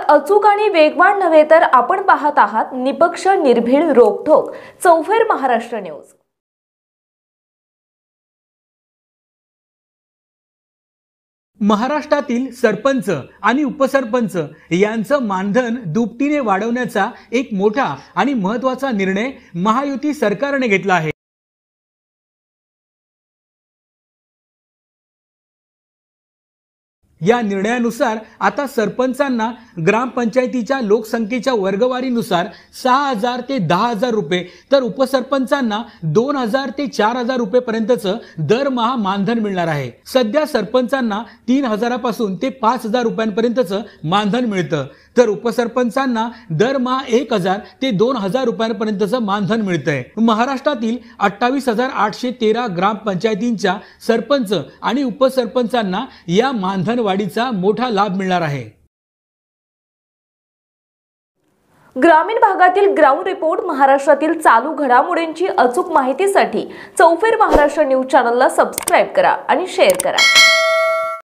अचूक आणि वेगवान नव्हे तर आपण पाहत आहात निपक्ष निर्भीड रोखोक चौफेर महाराष्ट्र न्यूज। महाराष्ट्रातील सरपंच आणि उपसरपंच यांचं मानधन दुपटीने वाढवण्याचा एक मोठा आणि महत्त्वाचा निर्णय महायुती सरकारने घेतला आहे। या निर्णयानुसार आता सरपंचांना ग्रामपंचायतीच्या लोकसंख्येच्या वर्गवारीनुसार 6,000 ते 10,000 रुपये तर उपसरपंचांना 2,000 ते 4,000 रुपये पर्यंतचं दरमहा मानधन मिळणार आहे। सध्या सरपंचांना 3,000 पासून ते 5,000 रुपयांपर्यंतचं मानधन मिळतं, तर उपसरपंचांना दरमहा 1,000 ते 2,000 रुपयांपर्यंतचं मानधन मिळतंय। महाराष्ट्रातील 28,813 ग्रामपंचायतींच्या सरपंच आणि उपसरपंचांना या मानधन वाढीचा मोठा लाभ मिळणार आहे। ग्रामीण भागातील ग्राउंड रिपोर्ट महाराष्ट्रातील चालू घडामोडींची अचूक माहितीसाठी चौफेर महाराष्ट्र न्यूज चॅनलला सबस्क्राइब करा आणि शेअर करा।